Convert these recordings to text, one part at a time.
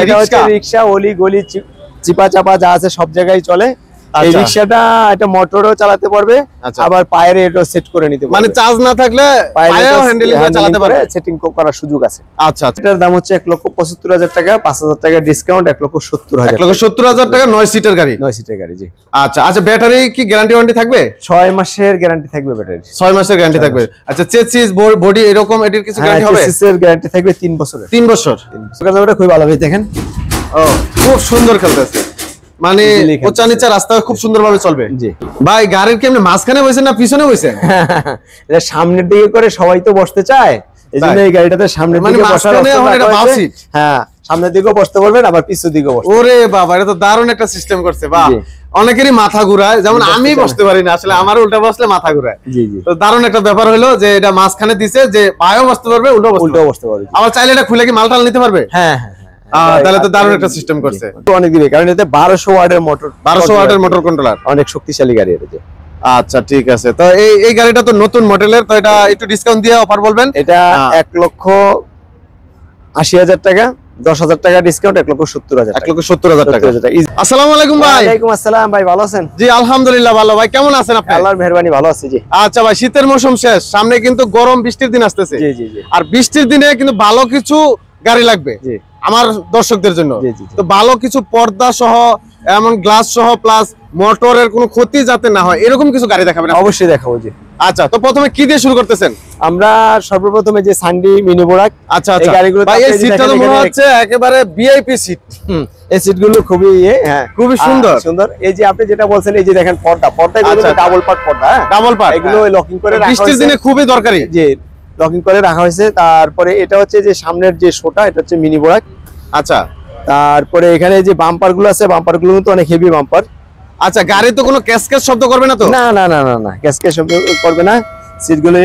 এটা হচ্ছে রিকশা, অলি গলি চিপা চাপা যা আছে সব জায়গায় চলে। এই রিকশাটা এটা মোটরও চালাতে পারবে, আবার পায়ের এটাও সেট করে নিতে পারবে, মানে চার্জ না থাকলে পায়েও হ্যান্ডেলিং করে চালাতে পারবে, সেটিং করার সুযোগ আছে। আচ্ছা, এটার দাম হচ্ছে 1,75,000 টাকা, 5,000 টাকা ডিসকাউন্ট, 1,70,000। 1,70,000 টাকা 9 সিটের গাড়ি। 9 সিটের গাড়ি, জি। আচ্ছা আচ্ছা, ব্যাটারি কি গ্যারান্টি ওয়ারেন্টি থাকবে? 6 মাসের গ্যারান্টি থাকবে ব্যাটারি। 6 মাসের গ্যারান্টি থাকবে। আচ্ছা, চেসিস বডি এরকম এটির কিছু গ্যারান্টি হবে? চেসিসের গ্যারান্টি থাকবে 3 বছরের। 3 বছর। এটা খুব ভালো ভাবে দেখেন। ও, খুব সুন্দর খেলতেছে, মানে ওচা নিচা রাস্তা খুব সুন্দরভাবে চলবে। জি ভাই, গাড়ির কি আপনি মাঝখানে বসেন না পিছনে বসেন? এটা সামনের দিকে করে সবাই তো বসতে চায়, এইজন্য এই গাড়িটাতে সামনের দিকে বসার অপশন আছে। হ্যাঁ, সামনের দিকেও বসতে পারবেন, আবার পিছনের দিকেও বসতে। ওরে বাবা, এটা তো দারুণ একটা সিস্টেম করছে। বাহ, অনেকেরই মাথা ঘুরায়, যেমন আমি বসতে পারি না আসলে, আমার উল্টা বসলে মাথা ঘুরায়। জি জি, তো দারুণ একটা ব্যাপার হলো যে এটা মাঝখানে দিছে, যে পায়েও বসতে পারবে, উল্টো বসতে পারবে। আবার চাইলে এটা খুলে কি মালটাল নিতে পারবে? হ্যাঁ হ্যাঁ, তাহলে তো দারুণ একটা সিস্টেম করছে। অনেক দিবে, কারণ এতে 1200 ওয়াটের মোটর, 1200 ওয়াটের মোটর কন্ট্রোলার, অনেক শক্তিশালী গাড়ি এটা। আচ্ছা, ঠিক আছে। তো এই গাড়িটা তো নতুন মডেলের, তো এটা একটু ডিসকাউন্ট দিয়ে অফার বলবেন। এটা 1,80,000 টাকা, 10,000 টাকা ডিসকাউন্ট, 1,70,000। 1,70,000 টাকা। আসসালামু আলাইকুম ভাই। ওয়ালাইকুম আসসালাম ভাই, ভালো আছেন? জি আলহামদুলিল্লাহ ভালো। ভাই কেমন আছেন আপনি? আল্লাহর মেহেরবানি ভালো আছি, জি। আচ্ছা ভাই, শীতের মৌসুম শেষ, সামনে কিন্তু গরম বৃষ্টির দিন আসতেছে। জি জি জি। আর বৃষ্টির দিনে কিন্তু ভালো কিছু গাড়ি লাগবে আমার দর্শকদের জন্য। তো ভালো কিছু পর্দা সহ, এমন গ্লাস সহ, প্লাস মোটরের কোনো ক্ষতি যাতে না হয় এরকম কিছু গাড়ি দেখাবেন? অবশ্যই দেখাবো, জি। আচ্ছা, তো প্রথমে কি দিয়ে শুরু করতেছেন? আমরা সর্বপ্রথমে যে সান্ডি মিনি বোরাক। আচ্ছা আচ্ছা, ভাই এই সিটটা তো মনে হচ্ছে একেবারে ভিআইপি সিট। এই সিটগুলো খুবই হ্যাঁ, খুবই সুন্দর সুন্দর। এই যে আপনি যেটা বলছেন, এই যে দেখেন পর্দা এগুলো ডাবল পার্ট পর্দা। হ্যাঁ, ডাবল পার্ট, এগুলো লকিং করে রাখা হয়েছে, বৃষ্টির দিনে খুবই দরকারি। জি, লকিং করে রাখা হয়েছে। তারপরে এটা হচ্ছে যে সামনের যে শোটা, এটা হচ্ছে মিনি বোরাক। আচ্ছা, তারপরে এখানে যে বাম্পার গুলো আছে, বাম্পার গুলো তো অনেক হেভি বাম্পার। আচ্ছা, গাড়ি তো কোনো ক্যাসকেস শব্দ করবে না তো? না না না না না, ক্যাসকেস শব্দ করবে না সিটগুলো।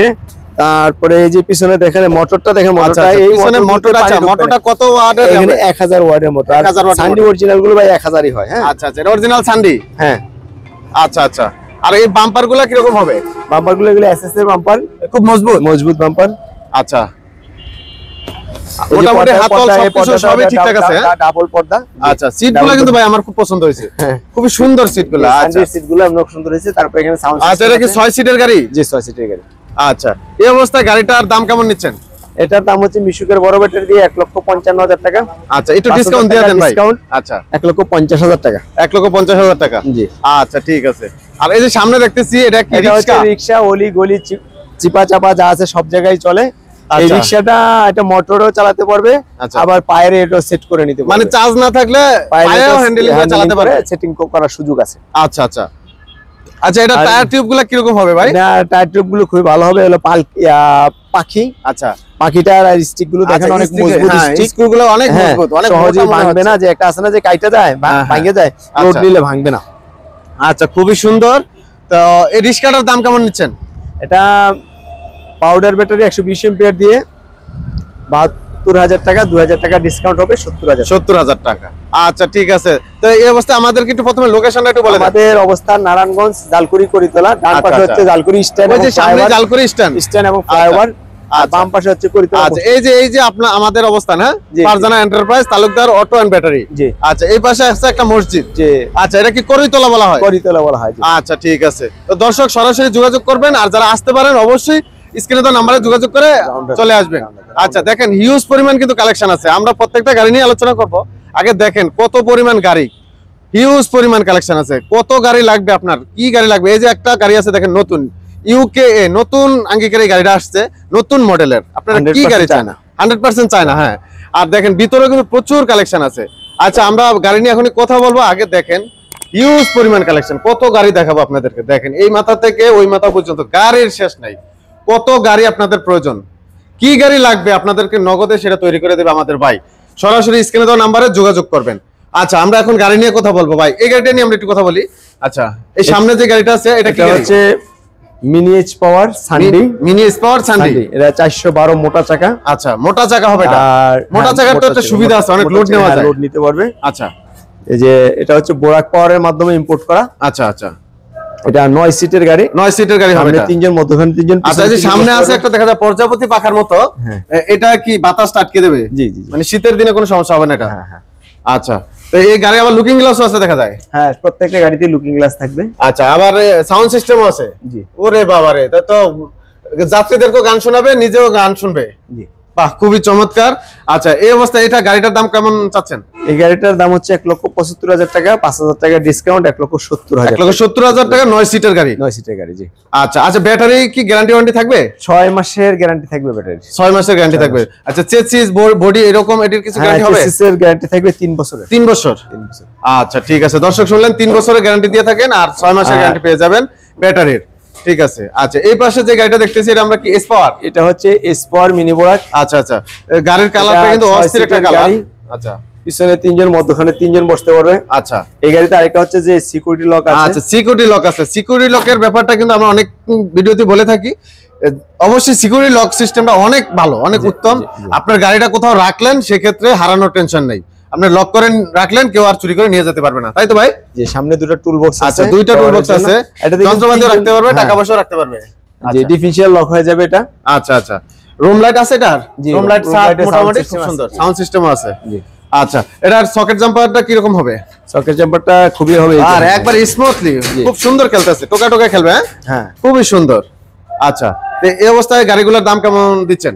তারপরে এই যে পিছনে দেখেন মোটরটা, দেখেন মোটরটা, এই পিছনে মোটরটা। আচ্ছা, মোটরটা কত ওয়াটের? এখানে 1000 ওয়াটের মোটর। 1000 ওয়াট। সান্ডি অরিজিনাল গুলো ভাই 1000ই হয়। হ্যাঁ, আচ্ছা আচ্ছা, এটা অরিজিনাল সান্ডি। হ্যাঁ, আচ্ছা আচ্ছা। আর এই বাম্পার গুলো কি রকম হবে? বাম্পার গুলো এগুলো এসএস এর বাম্পার, খুব মজবুত বাম্পার। আচ্ছা, মোটামুটি হাতল সবকিছু সবই ঠিকঠাক আছে। ডাবল পর্দা। আচ্ছা, সিটগুলো কিন্তু ভাই আমার খুব পছন্দ হয়েছে, খুবই সুন্দর সিটগুলো। আচ্ছা, সিটগুলো অনেক সুন্দর হয়েছে। তারপর এখানে সাউন্ড। আচ্ছা, এটা কি 6 সিটের গাড়ি? জি, 6 সিটের গাড়ি। আচ্ছা, এই অবস্থায় গাড়িটার দাম কেমন নিচ্ছেন? এটার দাম হচ্ছে মিশুকের বড় ব্যাটারি দিয়ে 1,55,000 টাকা। আচ্ছা, একটু ডিসকাউন্ট দিয়ে দেন ভাই। আচ্ছা, 1,50,000 টাকা। 1,50,000 টাকা, জি। আচ্ছা, ঠিক আছে। আর এই যে সামনে দেখতেছি, এটা কি রিকশা, অলি গলি চিপা চাপা যা আছে সব জায়গায় চলে। এই রিকশাটা এটা মোটরও চালাতে পারবে, আবার পায়ের এটাও সেট করে নিতে পারবে, মানে চার্জ না থাকলে পায়েও হ্যান্ডেলিং করে চালাতে পারবে, সেটিং করার সুযোগ আছে। আচ্ছা আচ্ছা আচ্ছা, এটা টায়ার টিউবগুলো কি রকম হবে ভাই? না, টায়ার টিউবগুলো খুবই ভালো হবে। হলো পাখি। আচ্ছা, পাখিটার স্টিকগুলো দেখেন অনেক মজবুত, স্টিকগুলো অনেক মজবুত, অনেক সহজেই ভাঙবে না। যে একটা আছে না যে কাইটা যায়, ভাঙে যায়, লোড নিলে ভাঙবে না। আচ্ছা, খুবই সুন্দর। তো এই রিকশাটার দাম কেমন নিচ্ছেন? এটা পাউডার ব্যাটারি 120 এম্পিয়ার দিয়ে 72,000 টাকা, 2,000 টাকা ডিসকাউন্ট হবে, 70,000 টাকা। আচ্ছা, ঠিক আছে। তো এই অবস্থা আমাদেরকে একটু প্রথমে লোকেশনটা একটু বলেন। আমাদের অবস্থান নারায়ণগঞ্জ, জালকুড়ি করিতলা। ডান পাশে হচ্ছে জালকুড়ি স্ট্যান্ড, ওই যে সামনে জালকুড়ি স্ট্যান্ড এবং ফ্লাইওভার। আর বাম পাশে হচ্ছে করিতলা। আচ্ছা, এই যে আপনার আমাদের অবস্থান, হ্যাঁ, Farzana enterprise, Talukdar auto and battery. জি। আচ্ছা, এই পাশে আছে একটা মসজিদ। জি। আচ্ছা, এটা কি করিতলা বলা হয়? করিতলা বলা হয়। আচ্ছা, ঠিক আছে। তো দর্শক সরাসরি যোগাযোগ করবেন, আর যারা আসতে পারেন অবশ্যই স্ক্রিনে তো নাম্বারে যোগাযোগ করে চলে আসবেন। আচ্ছা, দেখেন হিউজ পরিমাণ কিন্তু কালেকশন আছে। আমরা প্রত্যেকটা গাড়ি নিয়ে আলোচনা করব। আগে দেখেন কত পরিমাণ গাড়ি, হিউজ পরিমাণ কালেকশন আছে। কত গাড়ি লাগবে আপনার, কি গাড়ি লাগবে? এই যে একটা গাড়ি আছে দেখেন, নতুন ইউকেএ, নতুন আঙ্গিকের এই গাড়িটা আসছে, নতুন মডেলের। আপনারা কি গাড়ি চান? 100% চায় না। হ্যাঁ, আর দেখেন ভিতরে কিন্তু প্রচুর কালেকশন আছে। আচ্ছা, আমরা গাড়ি নিয়ে এখনই কথা বলবো। আগে দেখেন হিউজ পরিমাণ কালেকশন, কত গাড়ি দেখাবো আপনাদেরকে। দেখেন এই মাথা থেকে ওই মাথা পর্যন্ত গাড়ির শেষ নাই। কত গাড়ি আপনাদের প্রয়োজন, কি গাড়ি লাগবে আপনাদেরকে নগদে সেটা তৈরি করে দেবে আমাদের ভাই। সরাসরি স্ক্রিনে দেওয়া নাম্বারে যোগাযোগ করবেন। আচ্ছা, আমরা এখন গাড়ি নিয়ে কথা বলবো ভাই। এই গাড়িটা নিয়ে আমরা একটু কথা বলি। আচ্ছা, এই সামনে যে গাড়িটা আছে, এটা কি হচ্ছে? মিনি এইচ পাওয়ার সান্ডি। মিনি এইচ পাওয়ার সান্ডি, এটা 412 মোটা চাকা। আচ্ছা, মোটা চাকা হবে এটা। আর মোটা চাকার তো একটা সুবিধা আছে, অনেক লোড নেওয়া যায়, লোড নিতে পারবে। আচ্ছা, এই যে এটা হচ্ছে বোরাক পাওয়ারের মাধ্যমে ইম্পোর্ট করা। আচ্ছা আচ্ছা, এটা 9 সিটের গাড়ি। 9 সিটের গাড়ি হবে, এটা তিনজন, মধ্যখানে তিনজন। আচ্ছা, এই যে সামনে আছে একটা দেখা যায় প্রজাপতি পাখার মতো, এটা কি বাতাস আটকে দেবে? জি জি, মানে শীতের দিনে কোনো সমস্যা হবে না এটা? হ্যাঁ হ্যাঁ। আচ্ছা, তো এই গাড়ি আবার লুকিং গ্লাসও আছে দেখা যায়? হ্যাঁ, প্রত্যেকটা গাড়িতে লুকিং গ্লাস থাকবে। আচ্ছা, আবার সাউন্ড সিস্টেমও আছে? জি। ওরে বাবা রে, তা তো যাত্রীদেরকেও গান শোনাবে, নিজেও গান শুনবে। জি। বাহ, খুবই চমৎকার। আচ্ছা, এই অবস্থায় এটা গাড়িটার দাম কেমন চাচ্ছেন? এই গাড়িটার দাম হচ্ছে 1,75,000 টাকা, 5,000 টাকা ডিসকাউন্ট, 1,70,000। 1,70,000 টাকা 9 সিটের গাড়ি? 9 সিটের গাড়ি, জি। আচ্ছা আচ্ছা, ব্যাটারি কি গ্যারান্টি ওয়ারেন্টি থাকবে? 6 মাসের গ্যারান্টি থাকবে ব্যাটারি। 6 মাসের গ্যারান্টি থাকবে। আচ্ছা, চেসিস বডি এরকম এটির কিছু গ্যারান্টি হবে? চেসিসের গ্যারান্টি থাকবে 3 বছরের। 3 বছর? 3 বছর। আচ্ছা, ঠিক আছে, দর্শক শুনলেন, 3 বছরের গ্যারান্টি দিয়ে থাকেন আর 6 মাসের গ্যারান্টি পেয়ে যাবেন ব্যাটারির। ঠিক আছে। আচ্ছা, এই পাশে যে গাড়িটা দেখতেছি এটা আমরা কি এস পাওয়ার? এটা হচ্ছে এস পাওয়ার মিনি বোরাক। আচ্ছা আচ্ছা, গাড়ির কালারটা কিন্তু অস্থির একটা কালার। আচ্ছা, পিছনে 3 জন, মধ্যখানে 3 জন বসতে পারবে। আচ্ছা, এই গাড়িতে আরেকটা হচ্ছে যে সিকিউরিটি লক আছে। আচ্ছা, সিকিউরিটি লক আছে। সিকিউরিটি লকের ব্যাপারটা কিন্তু আমরা অনেক ভিডিওতে বলে থাকি। অবশ্যই সিকিউরিটি লক সিস্টেমটা অনেক ভালো, অনেক উত্তম। আপনার গাড়িটা কোথাও রাখলেন সেক্ষেত্রে হারানোর টেনশন নেই, আপনি লক করে রাখলেন, কেউ আর চুরি করে নিয়ে যেতে পারবে না, তাই তো ভাই? যে সামনে দুটো টুল বক্স আছে। আচ্ছা, দুইটা টুল বক্স আছে, যন্ত্রপাতিও রাখতে পারবে, টাকা পয়সাও রাখতে পারবে। যে ডিফারেন্সিয়াল লক হয়ে যাবে এটা। আচ্ছা আচ্ছা, রুম লাইট আছে এটার? রুম লাইট মোটামুটি খুব সুন্দর, সাউন্ড সিস্টেমও আছে। জি। আচ্ছা, এটার সকেট জাম্পারটা কি রকম হবে? সকেট জাম্পারটা খুবই হবে, আর একবার স্মুথলি, খুব সুন্দর খেলতেছে, টোকা টোকা খেলবে। হ্যাঁ হ্যাঁ, খুবই সুন্দর। আচ্ছা, এই অবস্থায় গাড়িগুলোর দাম কেমন দিচ্ছেন?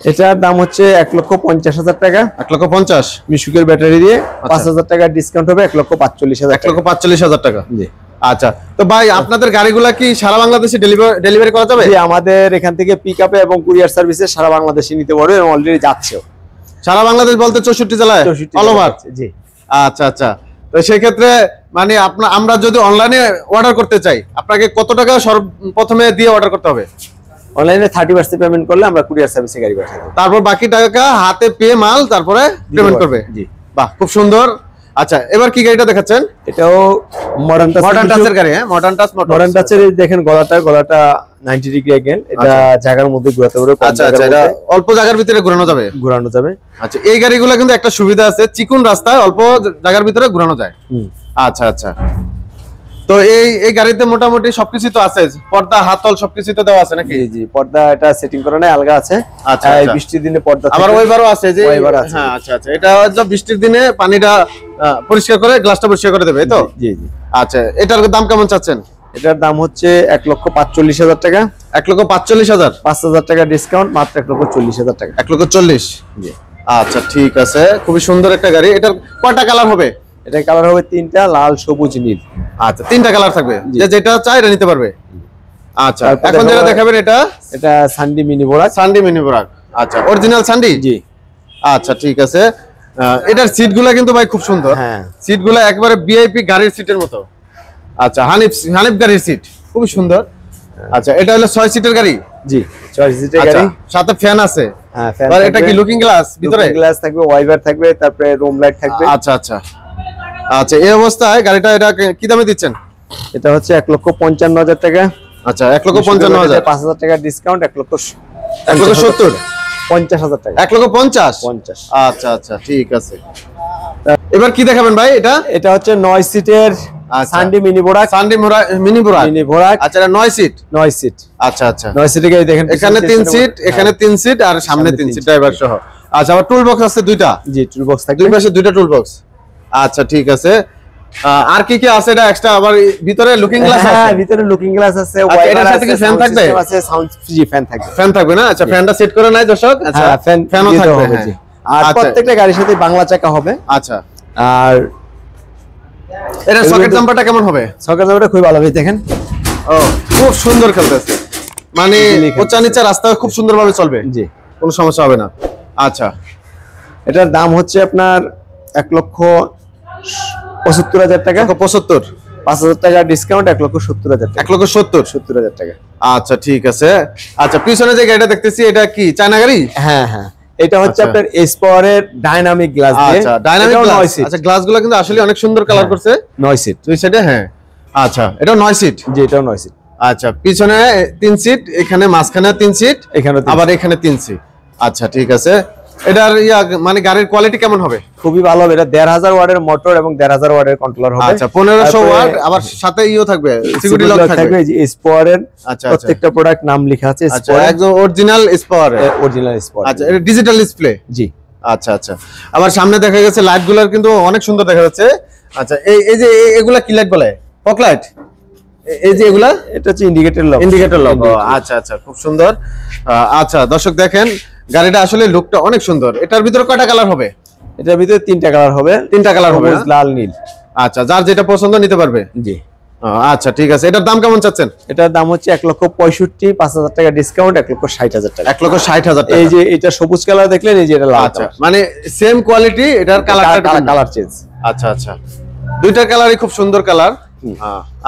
এটার দাম হচ্ছে 1,50,000 টাকা। 1,50,000 মিশুকের ব্যাটারি দিয়ে। 5,000 টাকা ডিসকাউন্ট হবে, 1,45,000। 1,45,000 টাকা। জি। আচ্ছা, তো ভাই আপনাদের গাড়িগুলা কি সারা বাংলাদেশে ডেলিভারি করা যাবে? জি, আমাদের এখান থেকে পিকআপে এবং কুরিয়ার সার্ভিসে সারা বাংলাদেশে নিতে পারবে এবং অলরেডি যাচ্ছেও। সারা বাংলাদেশ বলতে 64 জেলায়? All over? জি। আচ্ছা আচ্ছা, তো সেই ক্ষেত্রে মানে আমরা যদি অনলাইনে অর্ডার করতে চাই, আপনাকে কত টাকা প্রথমে দিয়ে অর্ডার করতে হবে? অনলাইনে 30% পেমেন্ট করলে আমরা কুরিয়ার সার্ভিসে গাড়ি পাঠাবো। তারপর বাকি টাকা হাতে পেয়ে মাল তারপরে পেমেন্ট করবে? জি। বাহ, খুব সুন্দর। আচ্ছা, এবার কি গাড়িটা দেখাচ্ছেন? এটাও মডার্ন টাচের গাড়ি। হ্যাঁ, মডার্ন টাচের দেখেন, গলাটা 90 ডিগ্রি অ্যাঙ্গেল। এটা জায়গার মধ্যে ঘোরাতে পারবে। আচ্ছা আচ্ছা, এটা অল্প জায়গার ভিতরে ঘোরানো যাবে। আচ্ছা, এই গাড়িগুলো কিন্তু একটা সুবিধা আছে, চিকুন রাস্তায় অল্প জায়গার ভিতরে ঘোরানো যায়। আচ্ছা আচ্ছা, তো এই গাড়িতে মোটামুটি সবকিছু তো আছে, পর্দা হাতল সবকিছু তো দেওয়া আছে নাকি? জি জি, পর্দা এটা সেটিং করা নাই, আলগা আছে। আচ্ছা, এই বৃষ্টির দিনে পর্দা আবার ওইবারও আছে যে? হ্যাঁ, আচ্ছা আচ্ছা, এটা হচ্ছে বৃষ্টির দিনে পানিটা পরিষ্কার করে, গ্লাসটা পরিষ্কার করে দেবে, তো? জি জি। আচ্ছা, এটার দাম কেমন চাচ্ছেন? এটার দাম হচ্ছে 1,45,000 টাকা। 1,45,000? 5,000 টাকা ডিসকাউন্ট, মাত্র 1,40,000 টাকা। 1,40,000? জি। আচ্ছা, ঠিক আছে, খুবই সুন্দর একটা গাড়ি। এটার কয়টা কালার হবে? এটা কালার হবে 3টা, লাল, সবুজ, নীল। আচ্ছা, 3টা কালার থাকবে, যেটা চাই এটা নিতে পারবে। আচ্ছা, এখন যেটা দেখাবেন এটা সান্ডি মিনি বোরাক। সান্ডি মিনি বোরাক। আচ্ছা, অরিজিনাল সান্ডি? জি। আচ্ছা, ঠিক আছে। এটার সিটগুলো কিন্তু ভাই খুব সুন্দর। হ্যাঁ, সিটগুলো একবারে ভিআইপি গাড়ির সিটের মতো। আচ্ছা, হানিফ গাড়ির সিট খুবই সুন্দর। আচ্ছা, এটা হলো 6 সিটের গাড়ি? জি, 6 সিটের গাড়ি। সাথে ফ্যান আছে? হ্যাঁ, ফ্যান। আর এটা কি লুকিং গ্লাস ভিতরে? লুকিং গ্লাস থাকবে, ওয়াইপার থাকবে, তারপরে রুম লাইট থাকবে। আচ্ছা আচ্ছা আচ্ছা, এই অবস্থায় গাড়িটা এটা কি দামে দিচ্ছেন? এটা হচ্ছে 1,55,000 টাকা। আচ্ছা, 1,55,000। 5,000 টাকা ডিসকাউন্ট, 1,70,000। 50,000 টাকা। 1,50,000? আচ্ছা আচ্ছা, ঠিক আছে। এবার কি দেখাবেন ভাই? এটা হচ্ছে 9 সিটের সান্ডি মিনি বোরাক। মিনি বোরাক। আচ্ছা, এটা 9 সিট? 9 সিট। আচ্ছা আচ্ছা, 9 সিটের গাড়ি দেখেন, এখানে 3 সিট, এখানে 3 সিট আর সামনে 3 সিট ড্রাইভার সহ। আচ্ছা, আবার টুল বক্স আছে 2টা? জি, টুল বক্স থাকবে, দুই পাশে 2টা টুল বক্স। আচ্ছা, ঠিক আছে। আর কি কি আছে এটা এক্সট্রা? আবার ভিতরে লুকিং গ্লাস আছে? হ্যাঁ, ভিতরে লুকিং গ্লাস আছে, এটার সাথে কি ফ্যান থাকবে? আছে, সাউন্ড ফ্রি ফ্যান থাকবে। ফ্যান থাকবে না? আচ্ছা, ফ্যানটা সেট করে নাই দর্শক? আচ্ছা, ফ্যানও থাকবে। আর প্রত্যেকটা গাড়ির সাথে বাংলা চাকা হবে। আচ্ছা, আর এটা সকেট জাম্পারটা কেমন হবে? সকেট জাম্পারটা খুব ভালো হবে, দেখেন। ও, খুব সুন্দর খেলতেছে, মানে উঁচা নিচা রাস্তা খুব সুন্দরভাবে চলবে। জি, কোনো সমস্যা হবে না। আচ্ছা, এটার দাম হচ্ছে আপনার 1,75,000 টাকা। 75? 5,000 টাকা ডিসকাউন্ট, 1,70,000 টাকা। 1,70,000 টাকা। আচ্ছা, ঠিক আছে। আচ্ছা, পিছনে যে গাড়িটা দেখতেছি এটা কি চায়না গাড়ি? হ্যাঁ হ্যাঁ, এটা হচ্ছে আপনার এস পাওয়ারের ডাইনামিক গ্লাস দিয়ে। আচ্ছা, ডাইনামিক গ্লাস। আচ্ছা, গ্লাসগুলো কিন্তু আসলে অনেক সুন্দর কালার করছে। 9 সিট দুই সাইডে। হ্যাঁ, আচ্ছা, এটা 9 সিট? জি, এটাও 9 সিট। আচ্ছা, পিছনে 3 সিট, এখানে মাঝখানে 3 সিট, এখানে আবার এখানে 3 সিট। আচ্ছা, ঠিক আছে। এটার মানে গাড়ির কোয়ালিটি কেমন হবে? খুবই ভালো হবে। এটা 1,500 ওয়াটের মোটর এবং 1,500 ওয়াটের কন্ট্রোলার হবে। আচ্ছা, 1,500 ওয়াট, আবার সাথে থাকবে, সিকিউরিটি লক থাকবে। এই যে এস পাওয়ারের প্রত্যেকটা প্রোডাক্ট নাম লেখা আছে। আচ্ছা, একদম original S power. Original S power. আচ্ছা, এটা ডিজিটাল ডিসপ্লে? জি। আচ্ছা আচ্ছা, আবার সামনে দেখা গেছে লাইট গুলার কিন্তু অনেক সুন্দর দেখা যাচ্ছে। আচ্ছা এই যে এগুলা কি লাইট বলে? Fog light. এই যে এগুলা, এটা হচ্ছে ইন্ডিকেটর লক। Indicator lock. আচ্ছা আচ্ছা, খুব সুন্দর। আচ্ছা দর্শক দেখেন গাড়িটা আসলে লুকটা অনেক সুন্দর। এটার ভিতরে কয়টা কালার হবে? এটার ভিতরে 3টা কালার হবে। 3টা কালার হবে, লাল নীল। আচ্ছা, যার যেটা পছন্দ নিতে পারবে। জি। আচ্ছা ঠিক আছে, এটার দাম কেমন চাচ্ছেন? এটার দাম হচ্ছে 1,65,000, 5,000 টাকা ডিসকাউন্ট, 1,60,000 টাকা। 1,60,000 টাকা। এই যে এটা সবুজ কালার দেখলেন, এই যে এটা লাল। আচ্ছা, মানে সেম কোয়ালিটি, এটার কালার চেঞ্জ। আচ্ছা আচ্ছা, দুইটার কালারই খুব সুন্দর কালার।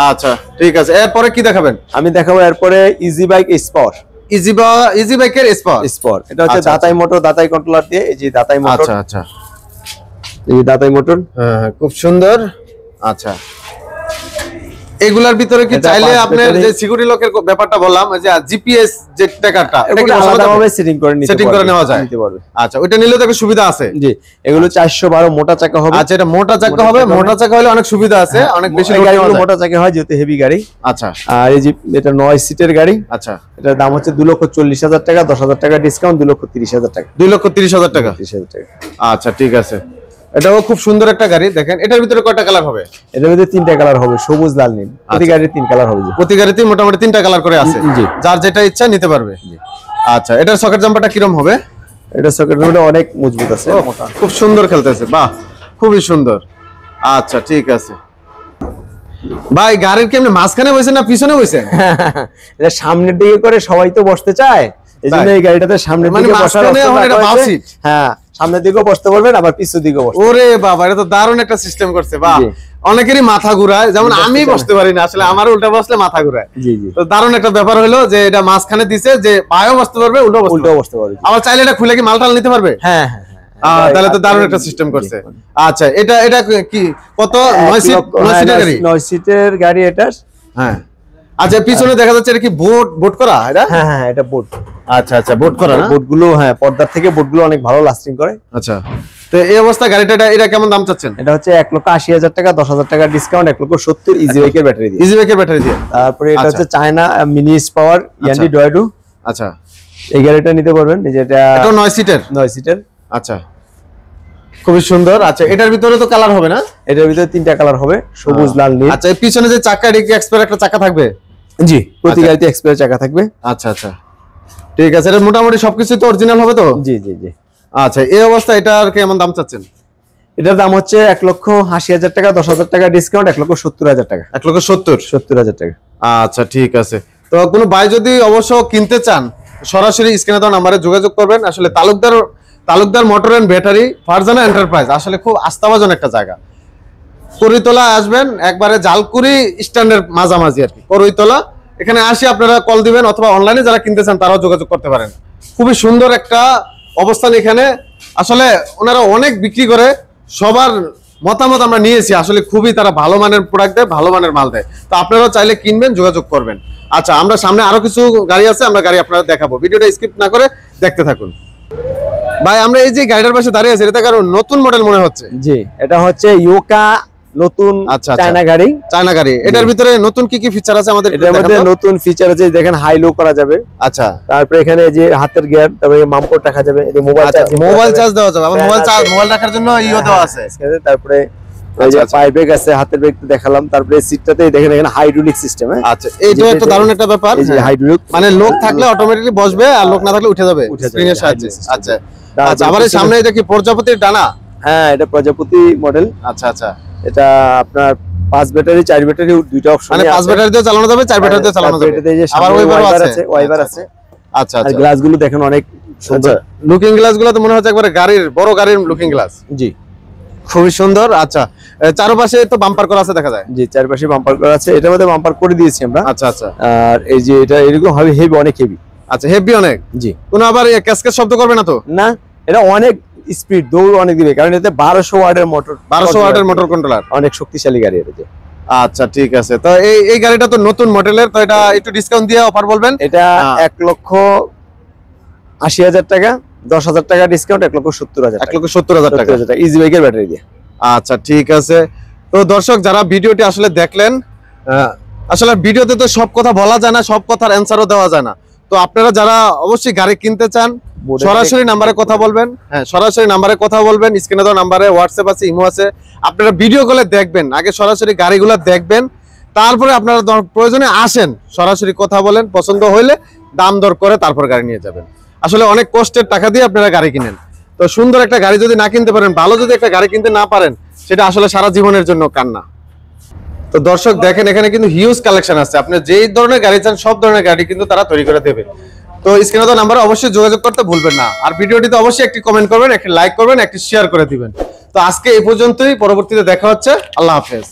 আচ্ছা ঠিক আছে, এরপরে কি দেখাবেন? আমি দেখাবো এরপরে ইজি বাইক স্পর। ইজি বাইকের স্পর এটা হচ্ছে দাতাই মোটর, দাতাই কন্ট্রোলার দিয়ে। এই যে দাতাই মোটর। আচ্ছা আচ্ছা, এই দাতাই মোটর, খুব সুন্দর। আচ্ছা, এগুলার ভিতরে কি চাইলে আপনার যে সিকিউরিটি লকের ব্যাপারটা বললাম, যে জিপিএস যে ট্র্যাকারটা, এটা কি আলাদাভাবে সেটিং করে নেওয়া যায়? আচ্ছা, ওটা নিলে তো একটা সুবিধা আছে। জি, এগুলো 412 মোটা চাকা হবে। আচ্ছা, এটা মোটা চাকা হবে। মোটা চাকা হলে অনেক সুবিধা আছে, অনেক বেশি লোড নেওয়া যায়। মোটা চাকা হয় যেহেতু হেভি গাড়ি। আচ্ছা, আর এই যে এটা 9 সিটের গাড়ি। আচ্ছা, এটার দাম হচ্ছে 2,40,000 টাকা, 10,000 টাকা ডিসকাউন্ট, 2,30,000 টাকা। 2,30,000 টাকা। 30,000 টাকা। আচ্ছা ঠিক আছে, এটাও খুব সুন্দর একটা গাড়ি। দেখেন এটার ভিতরে কয়টা কালার হবে? এটার ভিতরে 3টা কালার হবে, সবুজ লাল নীল। প্রতি গাড়ির 3 কালার হবে। প্রতি গাড়িতে মোটামুটি 3টা কালার করে আছে। জি, যার যেটা ইচ্ছা নিতে পারবে। আচ্ছা, এটার সকেট জাম্পারটা কিরকম হবে? এটা সকেট জাম্পারটা অনেক মজবুত আছে, মোটা। খুব সুন্দর খেলতেছে, বাহ, খুবই সুন্দর। আচ্ছা ঠিক আছে ভাই, গাড়ির কেমনে মাঝখানে বসেন না পিছনে বসেন? এটা সামনের দিকে করে সবাই তো বসতে চায়, এইজন্য এই গাড়িটাতে সামনের দিকে বসার অপশন। হ্যাঁ, সামনের দিকেও বসতে পারবেন, আবার পিছনের দিকেও বসতে। ওরে বাবা, এটা তো দারুণ একটা সিস্টেম করছে, বাহ। অনেকেরই মাথা ঘুরায়, যেমন আমি বসতে পারি না আসলে, আমার উল্টা বসলে মাথা ঘুরায়। জি জি, তো দারুণ একটা ব্যাপার হলো যে এটা মাঝখানে দিছে, যে পায়েও বসতে পারবে, উল্টো বসতে পারবে। আবার চাইলে এটা খুলে কি মালটাল নিতে পারবে। হ্যাঁ হ্যাঁ, তাহলে তো দারুণ একটা সিস্টেম করছে। আচ্ছা, এটা কি কত? 9 সিটের গাড়ি। 9 সিটের গাড়ি এটা। হ্যাঁ, আচ্ছা, পিছনে দেখা যাচ্ছে এটা কি বোট করা? এটা হ্যাঁ, এটা বোট। আচ্ছা আচ্ছা, বোট করা না? বোটগুলো, হ্যাঁ, পর্দার থেকে বোটগুলো অনেক ভালো লাস্টিং করে। আচ্ছা, তো এই অবস্থা গাড়িটা এটা কেমন দাম চাচ্ছেন? এটা হচ্ছে 1,80,000 টাকা, 10,000 টাকা ডিসকাউন্ট, 1,70,000 ইজি বাইকের ব্যাটারি দিয়ে। ইজি বাইকের ব্যাটারি দিয়ে। তারপরে এটা হচ্ছে চায়না মিনি পাওয়ার ইয়ান্ডি ডয়ডু। আচ্ছা, এই গাড়িটা নিতে পারবেন, যেটা 9 সিটের। 9 সিটের। আচ্ছা, খুবই সুন্দর। আচ্ছা, এটার ভিতরে তো কালার হবে না? এটার ভিতরে 3টা কালার হবে, সবুজ লাল নীল। আচ্ছা, এই পিছনে যে চাকা, এটা কি এক্সপায়ার একটা চাকা থাকবে? জি, প্রতি গাড়িতে এক্সপায়ার চাকা থাকবে। আচ্ছা আচ্ছা, ঠিক আছে, এটা মোটামুটি সবকিছু তো অরিজিনাল হবে তো? জি জি জি। আচ্ছা, এই অবস্থা এটার কেমন দাম চাচ্ছেন? এটার দাম হচ্ছে 1,80,000 টাকা, 10,000 টাকা ডিসকাউন্ট, 1,70,000 টাকা। 1,70,000 টাকা। আচ্ছা ঠিক আছে, তো কোনো ভাই যদি অবশ্য কিনতে চান, সরাসরি স্ক্রিনে দেওয়া নাম্বারে যোগাযোগ করবেন। আসলে Talukdar motor and battery, Farzana enterprise আসলে খুব আস্থাভাজন একটা জায়গা। করইতলা আসবেন, একবারে জালকুড়ি স্ট্যান্ডের মাঝামাঝি আর কি, করইতলা। এখানে আসি আপনারা কল দিবেন, অথবা অনলাইনে যারা কিনতে চান তারাও যোগাযোগ করতে পারেন। খুবই সুন্দর একটা অবস্থান এখানে। আসলে ওনারা অনেক বিক্রি করে, সবার মতামত আমরা নিয়েছি। আসলে খুবই তারা ভালো মানের প্রোডাক্ট দেয়, ভালো মানের মাল দেয়। তো আপনারাও চাইলে কিনবেন, যোগাযোগ করবেন। আচ্ছা, আমরা সামনে আরো কিছু গাড়ি আছে, আমরা গাড়ি আপনারা দেখাবো। ভিডিওটা স্কিপ না করে দেখতে থাকুন। ভাই, আমরা এই যে গাড়িটার পাশে দাঁড়িয়ে আছি, এটা কারণ নতুন মডেল মনে হচ্ছে। জি, এটা হচ্ছে ইয়োকা নতুন চায়না গাড়ি। এটার ভিতরে নতুন কি কি ফিচার আছে আমাদের? এটার মধ্যে নতুন ফিচার আছে, দেখেন হাই লো করা যাবে। আচ্ছা, তারপরে এখানে যে হাতের গিয়ার, তারপরে মাম্পট রাখা যাবে, এই মোবাইল চার্জ দেওয়া যাবে, আবার মোবাইল রাখার জন্য ইও দেওয়া আছে। তারপরে এই যে পাই ব্রেক আছে, হাতের ব্রেক দেখালাম। তারপরে সিটটাতে দেখেন এখানে হাইড্রোলিক সিস্টেম। আচ্ছা, এইটাও একটা দারুণ একটা ব্যাপার। এই যে হাইড্রোলিক, মানে লোক থাকলে অটোমেটিক্যালি বসবে, আর লোক না থাকলে উঠে যাবে স্প্রিং এর সাহায্যে। আচ্ছা আচ্ছা, আবার এই সামনে এটা কি প্রজাপতির ডানা? হ্যাঁ, এটা প্রজাপতি মডেল। আচ্ছা আচ্ছা, এটা আপনার 5 ব্যাটারি 4 ব্যাটারি দুইটা অপশন, মানে 5 ব্যাটারি দিয়ে চালানো যাবে, 4 ব্যাটারি দিয়ে চালানো যাবে। আবার ওয়াইবার আছে। আচ্ছা আচ্ছা, গ্লাসগুলো দেখেন অনেক সুন্দর। লুকিং গ্লাসগুলো তো মনে হচ্ছে একবারে বড় গাড়ির লুকিং গ্লাস। জি, খুবই সুন্দর। আচ্ছা, চারপাশে তো বাম্পার করা আছে দেখা যায়। জি, চারপাশে বাম্পার করা আছে, এটার মধ্যে বাম্পার করে দিয়েছি আমরা। আচ্ছা আচ্ছা, আর এই যে এটা এরকম হবে হেভি, অনেক হেভি। আচ্ছা, হেভি অনেক। জি, কোনো আবার ক্যাসকেট শব্দ করবে না তো? না, এটা অনেক স্পিড, দৌড় অনেক দিবে, কারণ এতে 1200 ওয়াটের মোটর, 1200 ওয়াটের মোটর কন্ট্রোলার, অনেক শক্তিশালী গাড়ি এটা। আচ্ছা ঠিক আছে, তো এই গাড়িটা তো নতুন মডেলের, তো এটা একটু ডিসকাউন্ট দিয়ে অফার বলবেন। এটা 1,80,000 টাকা, 10,000 টাকা ডিসকাউন্ট, 1,70,000 টাকা। 1,70,000 টাকা ইজি বাইকের ব্যাটারি দিয়ে। আচ্ছা ঠিক আছে, তো দর্শক যারা ভিডিওটি আসলে দেখলেন, আসলে ভিডিওতে তো সব কথা বলা যায় না, সব কথার অ্যান্সারও দেওয়া যায় না। তো আপনারা যারা অবশ্যই গাড়ি কিনতে চান সরাসরি নাম্বারে কথা বলবেন। হ্যাঁ, সরাসরি নাম্বারে কথা বলবেন, স্ক্রিনে দেওয়া নাম্বারে হোয়াটসঅ্যাপ আছে, ইমো আছে। আপনারা ভিডিও কলে দেখবেন, আগে সরাসরি গাড়িগুলো দেখবেন, তারপরে আপনারা প্রয়োজনে আসেন, সরাসরি কথা বলেন, পছন্দ হইলে দাম দর করে তারপর গাড়ি নিয়ে যাবেন। আসলে অনেক কষ্টের টাকা দিয়ে আপনারা গাড়ি কিনেন, তো সুন্দর একটা গাড়ি যদি না কিনতে পারেন, ভালো যদি একটা গাড়ি কিনতে না পারেন, সেটা আসলে সারা জীবনের জন্য কান্না। তো দর্শক দেখেন, এখানে কিন্তু হিউজ কালেকশন আছে, আপনি যেই ধরনের গাড়ি চান সব ধরনের গাড়ি কিন্তু তারা তৈরি করে দেবে। তো স্ক্রিনে দেওয়া নাম্বারে অবশ্যই যোগাযোগ করতে ভুলবেন না। আর ভিডিওটিতে অবশ্যই একটি কমেন্ট করবেন, একটি লাইক করবেন, একটি শেয়ার করে দিবেন। তো আজকে এই পর্যন্তই, পরবর্তীতে দেখা হচ্ছে। আল্লাহ হাফেজ।